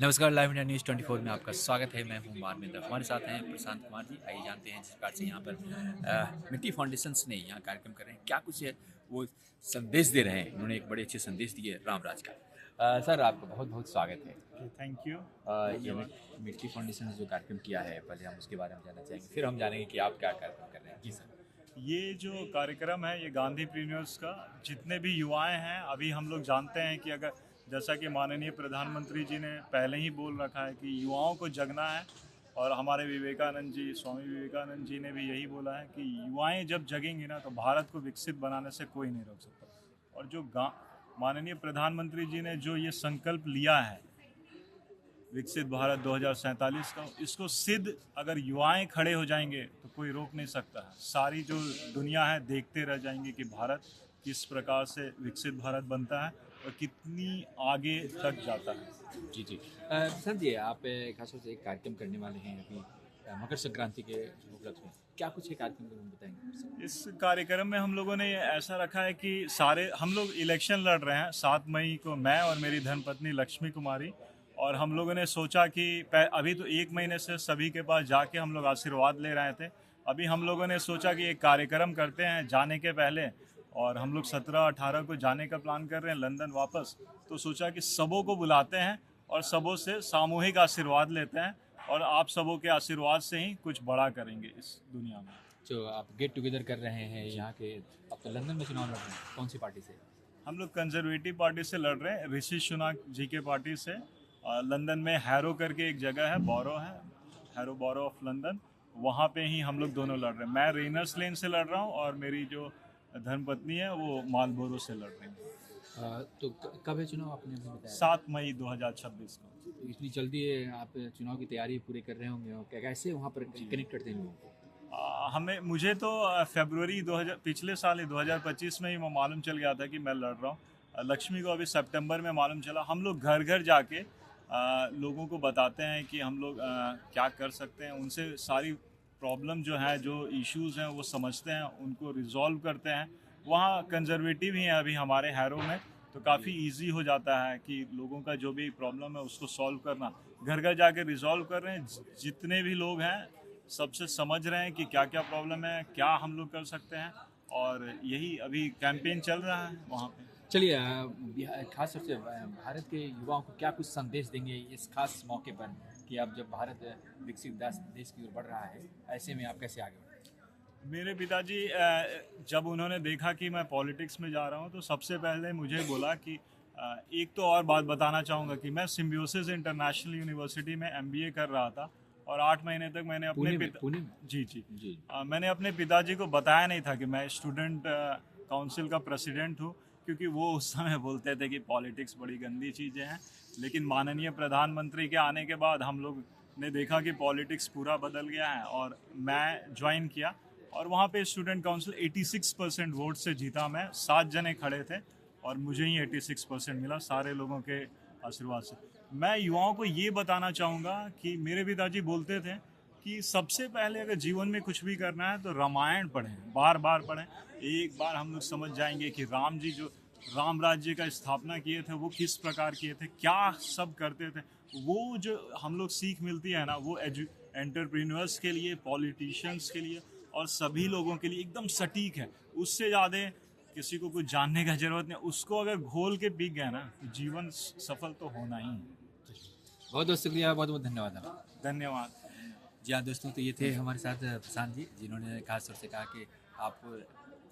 नमस्कार, live India news 24 में आपका स्वागत है। मैं हूं मार्मिंदर। हमारे साथ हैं प्रशांत कुमार जी। आइए जानते हैं जिस प्रकार से यहाँ पर मिट्टी फाउंडेशंस ने यहाँ कार्यक्रम कर रहे हैं, क्या कुछ है वो संदेश दे रहे हैं। उन्होंने एक बड़े अच्छे संदेश दिए रामराज का। सर, आपका बहुत बहुत स्वागत है। Thank you. ये मिट्टी फाउंडेशन जो कार्यक्रम किया है, पहले हम उसके बारे में जानना चाहेंगे, फिर हम जानेंगे कि आप क्या कार्यक्रम कर रहे हैं। जी सर। ये जो कार्यक्रम है ये गांधी प्रीमियर्स का जितने भी युवाएं हैं, अभी हम लोग जानते हैं कि अगर जैसा कि माननीय प्रधानमंत्री जी ने पहले ही बोल रखा है कि युवाओं को जगना है, और हमारे विवेकानंद जी, स्वामी विवेकानंद जी ने भी यही बोला है कि युवाएं जब जगेंगी ना तो भारत को विकसित बनाने से कोई नहीं रोक सकता। और जो माननीय प्रधानमंत्री जी ने जो ये संकल्प लिया है विकसित भारत 2047 का, इसको सिद्ध अगर युवाएं खड़े हो जाएंगे तो कोई रोक नहीं सकता है। सारी जो दुनिया है देखते रह जाएंगे कि भारत किस प्रकार से विकसित भारत बनता है और कितनी आगे तक जाता है। जी जी। सर जी, आप खासतौर से एक कार्यक्रम करने वाले हैं अभी मकर संक्रांति के उपलक्ष्य में, क्या कुछ है कार्यक्रम के बताएंगे। इस कार्यक्रम में हम लोगों ने ऐसा रखा है कि सारे हम लोग इलेक्शन लड़ रहे हैं 7 मई को, मैं और मेरी धर्मपत्नी लक्ष्मी कुमारी। और हम लोगों ने सोचा कि अभी तो 1 महीने से सभी के पास जाके हम लोग आशीर्वाद ले रहे थे। अभी हम लोगों ने सोचा कि एक कार्यक्रम करते हैं जाने के पहले, और हम लोग 17-18 को जाने का प्लान कर रहे हैं लंदन वापस। तो सोचा कि सबों को बुलाते हैं और सबों से सामूहिक आशीर्वाद लेते हैं, और आप सबों के आशीर्वाद से ही कुछ बड़ा करेंगे इस दुनिया में। जो आप गेट टुगेदर कर रहे हैं यहाँ के, अब तो लंदन में चुनाव लड़ रहे हैं, कौन सी पार्टी से? हम लोग कंजर्वेटिव पार्टी से लड़ रहे हैं, ऋषि सुनाक जी के पार्टी से। लंदन में हैरो करके एक जगह है, बोरो है, हैरो बोरो ऑफ लंदन, वहाँ पे ही हम लोग दोनों लड़ रहे हैं। मैं रेनर्स लेन से लड़ रहा हूँ और मेरी जो धर्मपत्नी है वो मालबोरो से लड़ रही है। तो कब है चुनाव, आपने अभी बताया? 7 मई 2026 को। तो इतनी जल्दी आप चुनाव की तैयारी पूरी कर रहे होंगे, और कैसे वहाँ पर कनेक्ट करते हैं लोगों को? मुझे तो फरवरी 2000 पिछले साल ही 2025 में ही वो मालूम चल गया था कि मैं लड़ रहा हूँ। लक्ष्मी को अभी सितंबर में मालूम चला। हम लोग घर घर जाके लोगों को बताते हैं कि हम लोग क्या कर सकते हैं, उनसे सारी प्रॉब्लम जो है, जो इश्यूज़ हैं वो समझते हैं, उनको रिजॉल्व करते हैं। वहाँ कंजर्वेटिव ही हैं अभी हमारे हैरो में, तो काफ़ी इजी हो जाता है कि लोगों का जो भी प्रॉब्लम है उसको सॉल्व करना। घर घर जाके रिजॉल्व कर रहे हैं। जितने भी लोग हैं सबसे समझ रहे हैं कि क्या क्या प्रॉब्लम है, क्या हम लोग कर सकते हैं, और यही अभी कैंपेन चल रहा है वहाँ पे। चलिए, खास तौर से भारत के युवाओं को क्या कुछ संदेश देंगे इस खास मौके पर कि अब जब भारत विकसित देश की ओर बढ़ रहा है, ऐसे में आप कैसे आगे बढ़ें? मेरे पिताजी जब उन्होंने देखा कि मैं पॉलिटिक्स में जा रहा हूँ तो सबसे पहले मुझे बोला कि एक तो और बात बताना चाहूँगा कि मैं सिम्बियोसिस इंटरनेशनल यूनिवर्सिटी में MBA कर रहा था, और 8 महीने तक मैंने अपने पुणे में? जी। मैंने अपने पिताजी को बताया नहीं था कि मैं स्टूडेंट काउंसिल का प्रेसिडेंट हूँ, क्योंकि वो उस समय बोलते थे कि पॉलिटिक्स बड़ी गंदी चीज़ें हैं। लेकिन माननीय प्रधानमंत्री के आने के बाद हम लोग ने देखा कि पॉलिटिक्स पूरा बदल गया है, और मैं ज्वाइन किया। और वहाँ पे स्टूडेंट काउंसिल 86% वोट से जीता मैं। 7 जने खड़े थे और मुझे ही 86% मिला, सारे लोगों के आशीर्वाद से। मैं युवाओं को ये बताना चाहूँगा कि मेरे पिताजी बोलते थे कि सबसे पहले अगर जीवन में कुछ भी करना है तो रामायण पढ़ें, बार बार पढ़ें। एक बार हम लोग समझ जाएंगे कि राम जी जो राम राज्य का स्थापना किए थे वो किस प्रकार किए थे, क्या सब करते थे। वो जो हम लोग सीख मिलती है ना, वो एंटरप्रेन्योर्स के लिए, पॉलिटिशियंस के लिए और सभी लोगों के लिए एकदम सटीक है। उससे ज़्यादा किसी को कुछ जानने का ज़रूरत नहीं। उसको अगर घोल के पी गया ना तो जीवन सफल तो होना ही है। बहुत बहुत शुक्रिया, बहुत बहुत धन्यवाद। धन्यवाद। जी हाँ दोस्तों, तो ये थे हमारे साथ प्रशांत जी, जिन्होंने खास तौर से कहा कि आपको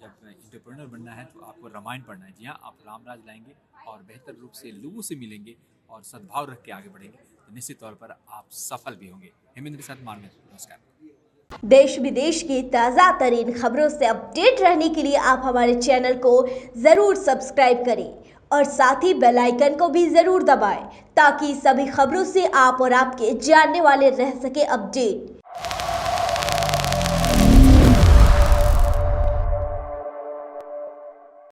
जब एंटरप्रेन्योर बनना है तो आपको रामायण पढ़ना है। जी हाँ, आप रामराज लाएंगे और बेहतर रूप से लोगों से मिलेंगे और सद्भाव रख के आगे बढ़ेंगे तो निश्चित तौर पर आप सफल भी होंगे। हेमेंद्र के साथ माननीय, नमस्कार। देश विदेश की ताज़ा तरीन खबरों से अपडेट रहने के लिए आप हमारे चैनल को ज़रूर सब्सक्राइब करें और साथ ही बेल आइकन को भी ज़रूर दबाएं ताकि सभी खबरों से आप और आपके जानने वाले रह सके अपडेट।